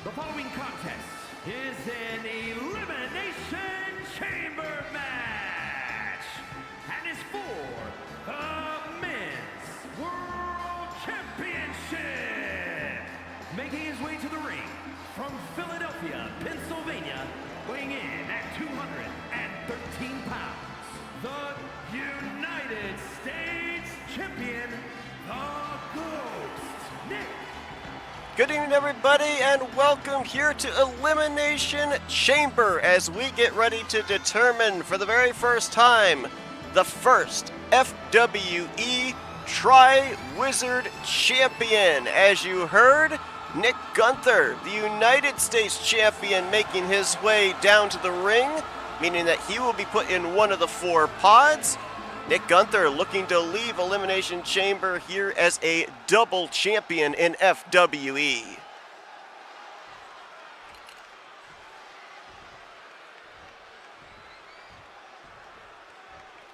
The following contest is an Elimination Chamber match and is for the Men's World Championship. Making his way to the ring from Philadelphia, Pennsylvania, weighing in at 213 pounds, the United States Champion, the Ghost, Nick. Good evening, everybody, and welcome here to Elimination Chamber as we get ready to determine for the very first time the first FWE Tri-Wizard Champion. As you heard, Nick Gunther, the United States Champion, making his way down to the ring, meaning that he will be put in one of the 4 pods. Nick Gunther looking to leave Elimination Chamber here as a double champion in FWE.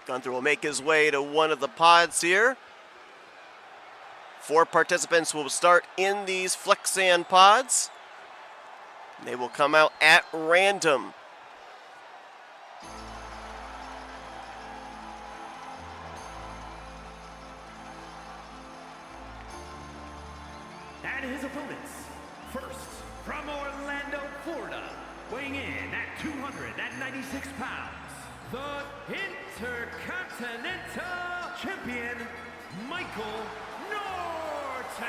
Gunther will make his way to one of the pods here. 4 participants will start in these Flexan pods. They will come out at random. And his opponents, first from Orlando, Florida, weighing in at 296 pounds, the Intercontinental Champion, Michael Norton.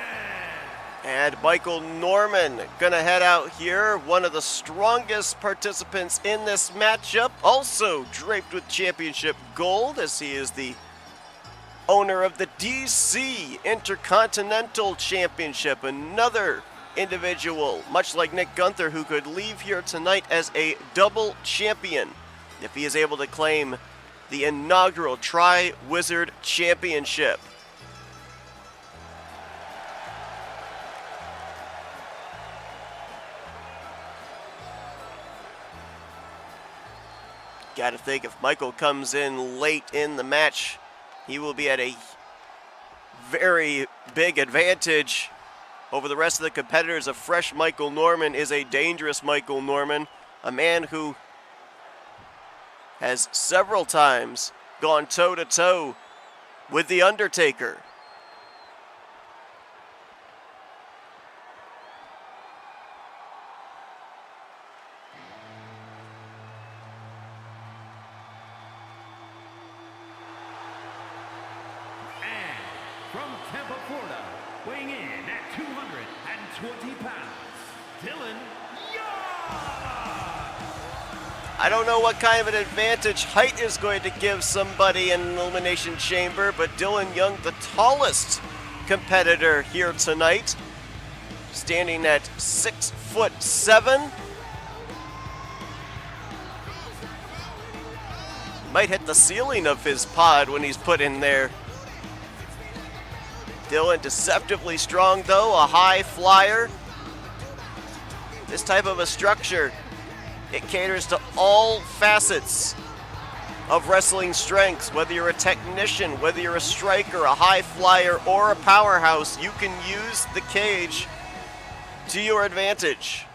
And Michael Norman gonna head out here, one of the strongest participants in this matchup, also draped with championship gold as he is the owner of the DC Intercontinental Championship. Another individual, much like Nick Gunther, who could leave here tonight as a double champion if he is able to claim the inaugural Tri-Wizard Championship. Gotta think if Michael comes in late in the match, he will be at a very big advantage over the rest of the competitors. A fresh Michael Norman is a dangerous Michael Norman, a man who has several times gone toe-to-toe with The Undertaker. From Tampa, Florida, weighing in at 220 pounds, Dylan Young. I don't know what kind of an advantage height is going to give somebody in an Elimination Chamber, but Dylan Young, the tallest competitor here tonight, standing at 6'7". Might hit the ceiling of his pod when he's put in there. Dylan deceptively strong though, a high flyer. This type of a structure, it caters to all facets of wrestling strengths. Whether you're a technician, whether you're a striker, a high flyer, or a powerhouse, you can use the cage to your advantage.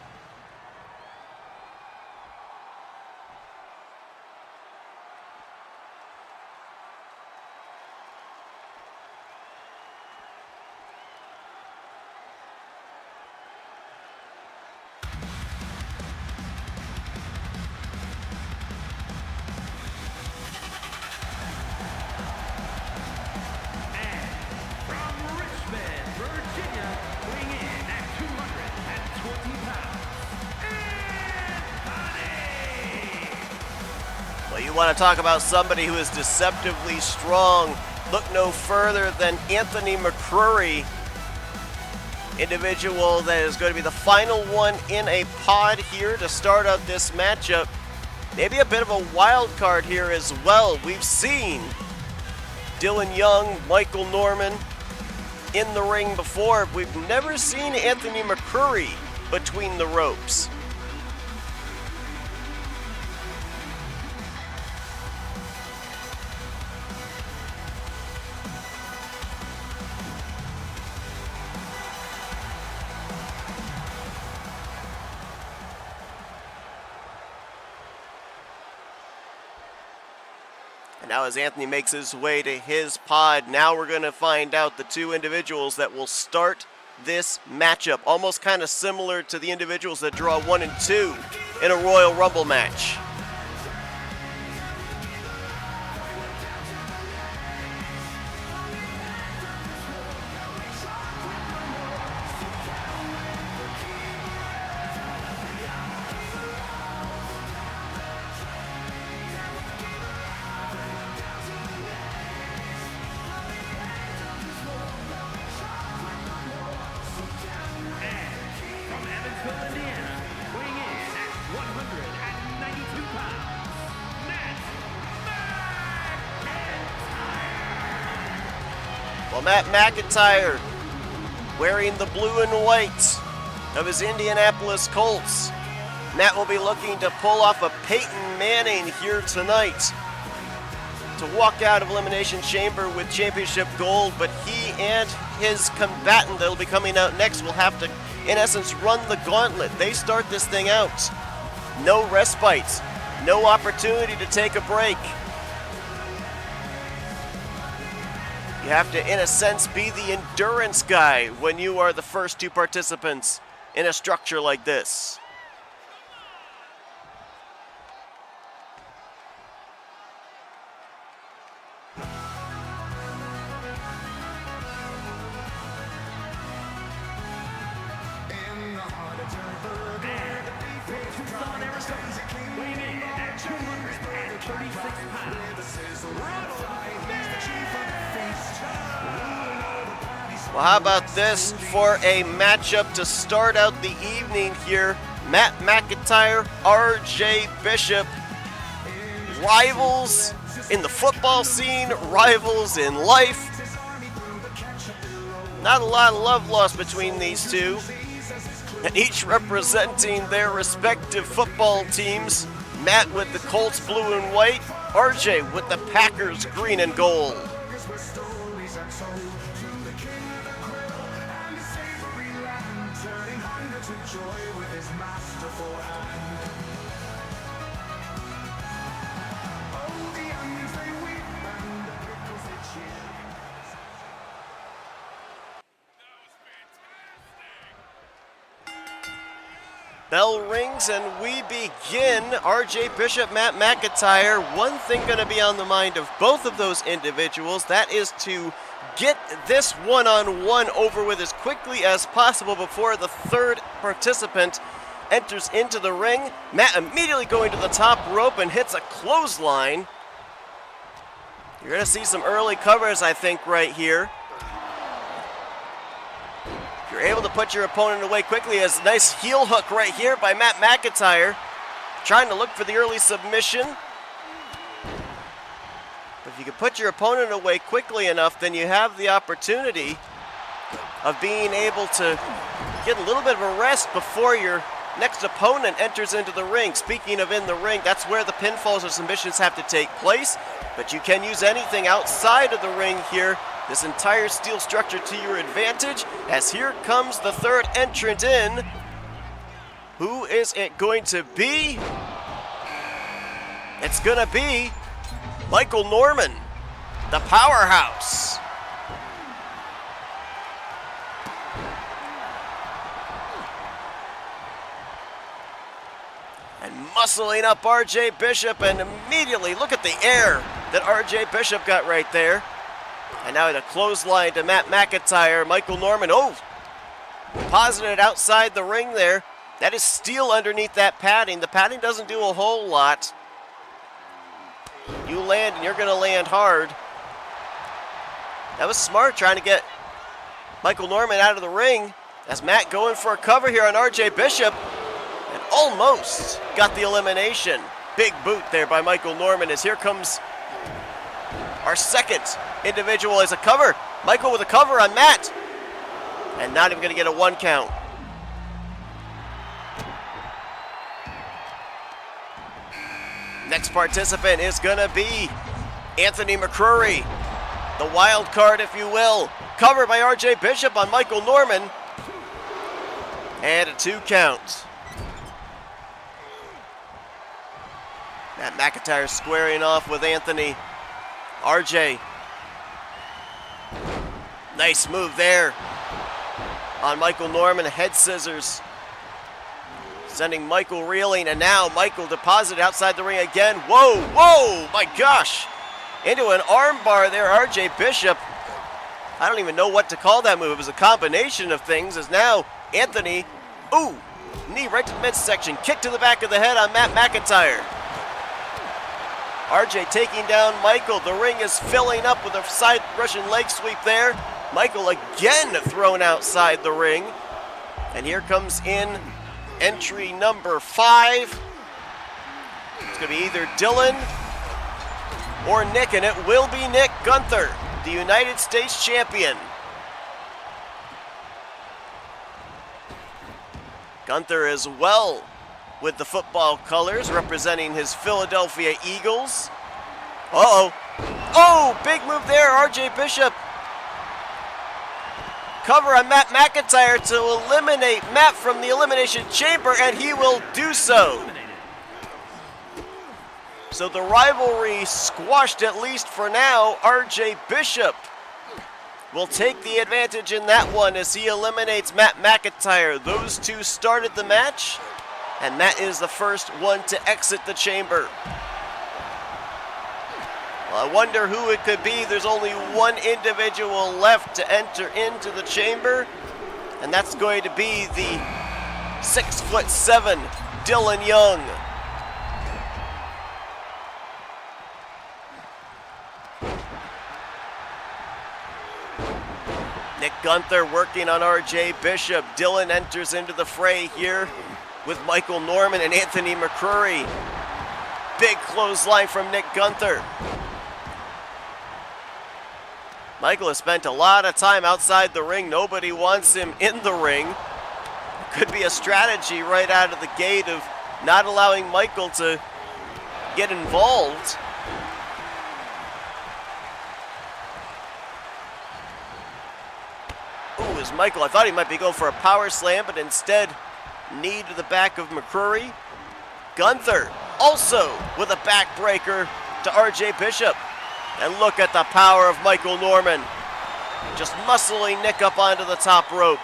You want to talk about somebody who is deceptively strong, look no further than Anthony McCrory, individual that is going to be the final one in a pod here to start out this matchup. Maybe a bit of a wild card here as well. We've seen Dylan Young, Michael Norman in the ring before. We've never seen Anthony McCrory between the ropes. Now as Anthony makes his way to his pod, now we're going to find out the two individuals that will start this matchup. Almost kind of similar to the individuals that draw 1 and 2 in a Royal Rumble match. Well, Matt McIntyre wearing the blue and white of his Indianapolis Colts. Matt will be looking to pull off a Peyton Manning here tonight to walk out of Elimination Chamber with championship gold, but he and his combatant that will be coming out next will have to, in essence, run the gauntlet. They start this thing out. No respite, no opportunity to take a break. You have to, in a sense, be the endurance guy when you are the first two participants in a structure like this. Well, how about this for a matchup to start out the evening here? Matt McIntyre, RJ Bishop, rivals in the football scene, rivals in life. Not a lot of love lost between these two, and each representing their respective football teams. Matt with the Colts blue and white, RJ with the Packers green and gold. Bell rings and we begin. RJ Bishop, Matt McIntyre. One thing going to be on the mind of both of those individuals, that is to get this one-on-one over with as quickly as possible before the third participant enters into the ring. Matt immediately going to the top rope and hits a clothesline. You're going to see some early covers, I think, right here. You're able to put your opponent away quickly. As a nice heel hook right here by Matt McIntyre, trying to look for the early submission. If you can put your opponent away quickly enough, then you have the opportunity of being able to get a little bit of a rest before your next opponent enters into the ring. Speaking of in the ring, that's where the pinfalls or submissions have to take place, but you can use anything outside of the ring here. This entire steel structure to your advantage, as here comes the third entrant in. Who is it going to be? It's going to be Michael Norman, the powerhouse. And muscling up RJ Bishop, and immediately look at the air that RJ Bishop got right there. And now the clothesline to Matt McIntyre. Michael Norman, posited outside the ring there. That is steel underneath that padding. The padding doesn't do a whole lot. You land and you're going to land hard. That was smart, trying to get Michael Norman out of the ring. As Matt going for a cover here on RJ Bishop. And almost got the elimination. Big boot there by Michael Norman, as here comes our second individual as a cover. Michael with a cover on Matt. And not even going to get a 1 count. Next participant is going to be Anthony McCrory, the wild card, if you will. Covered by RJ Bishop on Michael Norman. And a 2 count. Matt McIntyre squaring off with Anthony. RJ. Nice move there on Michael Norman. Head scissors. Sending Michael reeling, and now Michael deposited outside the ring again. Whoa, whoa, my gosh. Into an arm bar there, RJ Bishop. I don't even know what to call that move. It was a combination of things, as now Anthony, ooh, knee right to the midsection. Kick to the back of the head on Matt McIntyre. RJ taking down Michael. The ring is filling up with a side Russian leg sweep there. Michael again thrown outside the ring. And here comes in entry number 5. It's going to be either Dylan or Nick, and it will be Nick Gunther, the United States champion. Gunther as well with the football colors representing his Philadelphia Eagles. Uh-oh. Oh, big move there, RJ Bishop. Cover on Matt McIntyre to eliminate Matt from the Elimination Chamber, and he will do so. So the rivalry squashed, at least for now. RJ Bishop will take the advantage in that one as he eliminates Matt McIntyre. Those two started the match, and Matt is the first one to exit the chamber. Well, I wonder who it could be. There's only one individual left to enter into the chamber, and that's going to be the 6'7" Dylan Young. Nick Gunther working on RJ Bishop. Dylan enters into the fray here with Michael Norman and Anthony McCrory. Big clothesline from Nick Gunther. Michael has spent a lot of time outside the ring. Nobody wants him in the ring. Could be a strategy right out of the gate of not allowing Michael to get involved. Ooh, is Michael, I thought he might be going for a power slam, but instead knee to the back of McCrory. Gunther also with a backbreaker to RJ Bishop. And look at the power of Michael Norman. Just muscling Nick up onto the top rope.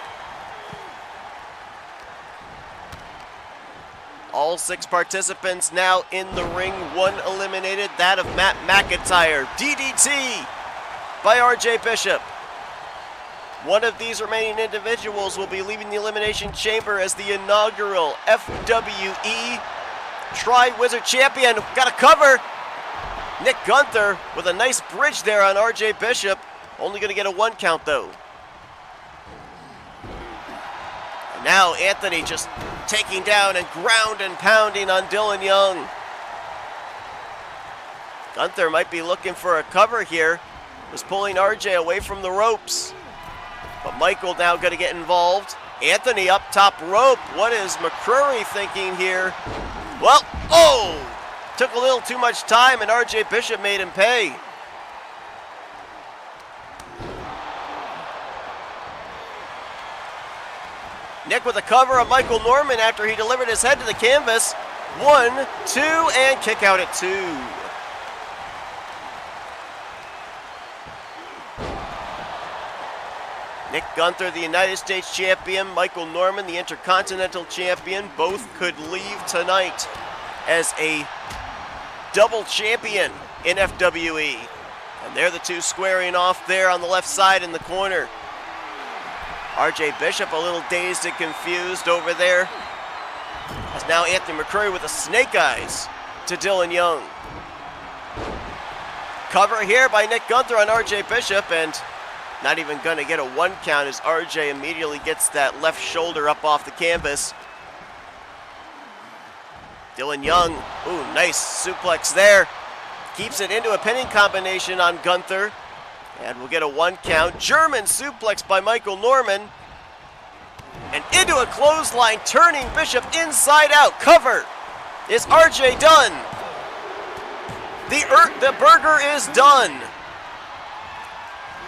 All 6 participants now in the ring. 1 eliminated, that of Matt McIntyre. DDT by RJ Bishop. One of these remaining individuals will be leaving the Elimination Chamber as the inaugural FWE Tri-Wizard Champion. Got a cover. Nick Gunther with a nice bridge there on RJ Bishop. Only going to get a 1 count though. And now Anthony just taking down and ground and pounding on Dylan Young. Gunther might be looking for a cover here. Was pulling RJ away from the ropes. But Michael now going to get involved. Anthony up top rope. What is McCrory thinking here? Well, oh! Took a little too much time, and RJ Bishop made him pay. Nick with a cover of Michael Norman after he delivered his head to the canvas. 1, 2, and kick out at 2. Nick Gunther, the United States champion. Michael Norman, the Intercontinental champion. Both could leave tonight as a double champion in FWE. And they're the two squaring off there on the left side in the corner. RJ Bishop a little dazed and confused over there. As now Anthony McCrory with the snake eyes to Dylan Young. Cover here by Nick Gunther on RJ Bishop, and not even going to get a 1 count as RJ immediately gets that left shoulder up off the canvas. Dylan Young, ooh, nice suplex there. Keeps it into a pinning combination on Gunther. And we'll get a 1 count. German suplex by Michael Norman. And into a clothesline, turning Bishop inside out. Cover. Is RJ done? The burger is done.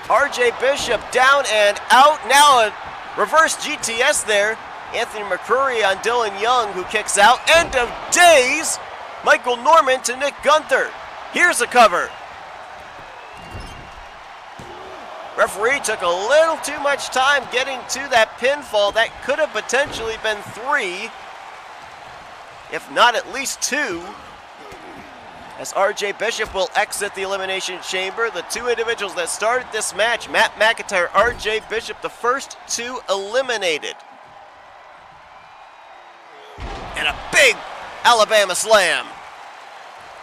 RJ Bishop down and out. Now a reverse GTS there. Anthony McCrory on Dylan Young, who kicks out. End of days. Michael Norman to Nick Gunther. Here's a cover. Referee took a little too much time getting to that pinfall. That could have potentially been 3, if not at least 2. As RJ Bishop will exit the Elimination Chamber. The 2 individuals that started this match, Matt McIntyre, RJ Bishop, the first 2 eliminated. And a big Alabama slam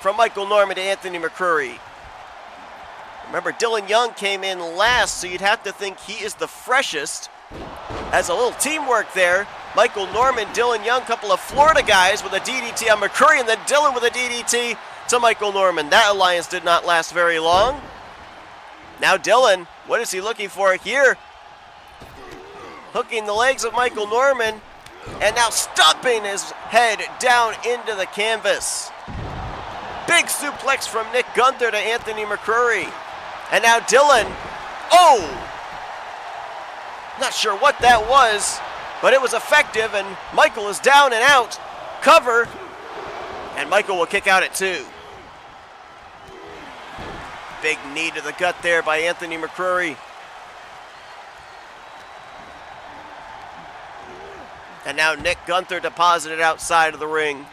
from Michael Norman to Anthony McCreary. Remember, Dylan Young came in last, so you'd have to think he is the freshest. As a little teamwork there, Michael Norman, Dylan Young, couple of Florida guys with a DDT on McCreary, and then Dylan with a DDT to Michael Norman. That alliance did not last very long. Now Dylan, what is he looking for here? Hooking the legs of Michael Norman, and now stomping his head down into the canvas. Big suplex from Nick Gunther to Anthony McCreary. And now Dylan, not sure what that was, but it was effective, and Michael is down and out. Cover, and Michael will kick out at 2. Big knee to the gut there by Anthony McCreary. And now Nick Gunther deposited outside of the ring.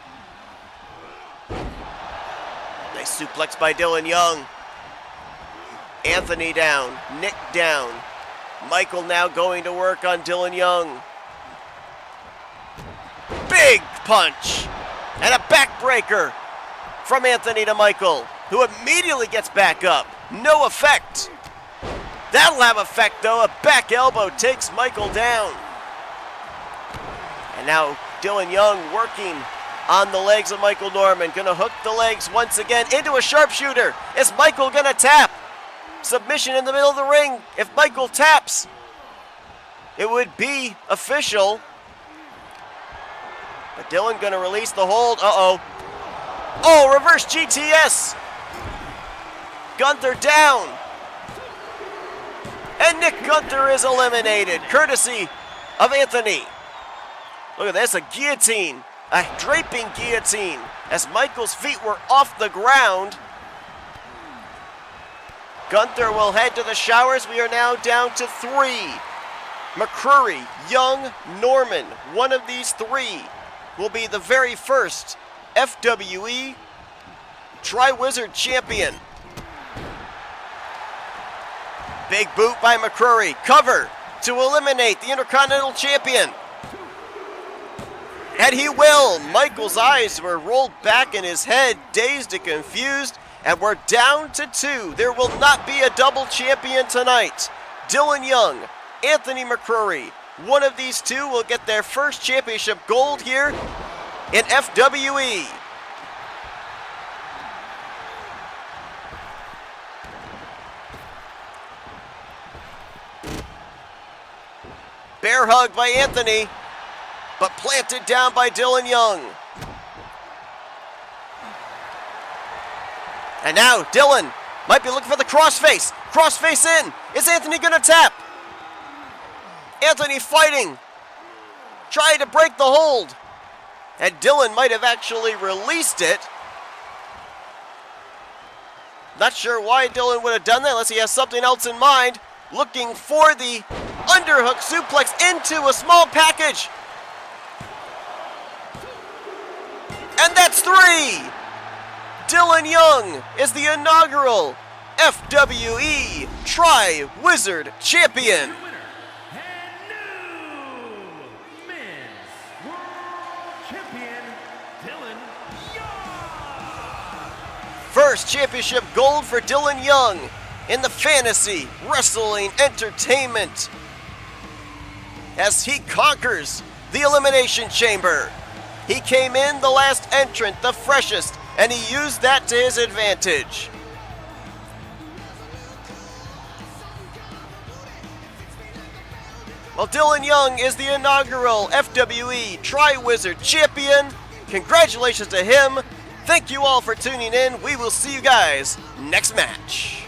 Nice suplex by Dylan Young. Anthony down, Nick down. Michael now going to work on Dylan Young. Big punch and a backbreaker from Anthony to Michael, who immediately gets back up. No effect. That'll have effect though. A back elbow takes Michael down. And now Dylan Young working on the legs of Michael Norman. Gonna hook the legs once again into a sharpshooter. Is Michael gonna tap? Submission in the middle of the ring. If Michael taps, it would be official. But Dylan gonna release the hold. Oh, reverse GTS. Gunther down. And Nick Gunther is eliminated, courtesy of Anthony. Look at this, a guillotine, a draping guillotine, as Michael's feet were off the ground. Gunther will head to the showers. We are now down to 3. McCreary, Young, Norman. One of these 3 will be the very first FWE Tri-Wizard champion. Big boot by McCreary. Cover to eliminate the Intercontinental champion. And he will. Michael's eyes were rolled back in his head, dazed and confused, and we're down to 2. There will not be a double champion tonight. Dylan Young, Anthony McCreary. One of these 2 will get their first championship gold here in FWE. Bear hug by Anthony, but planted down by Dylan Young. And now Dylan might be looking for the crossface. Crossface in. Is Anthony gonna tap? Anthony fighting, trying to break the hold. And Dylan might have actually released it. Not sure why Dylan would have done that unless he has something else in mind. Looking for the underhook suplex into a small package. And that's 3. Dylan Young is the inaugural FWE Tri-Wizard champion. New winner and new Men's World Champion, Dylan Young. First championship gold for Dylan Young in the fantasy wrestling entertainment as he conquers the Elimination Chamber. He came in the last entrant, the freshest, and he used that to his advantage. Well, Dylan Young is the inaugural FWE Tri-Wizard champion. Congratulations to him. Thank you all for tuning in. We will see you guys next match.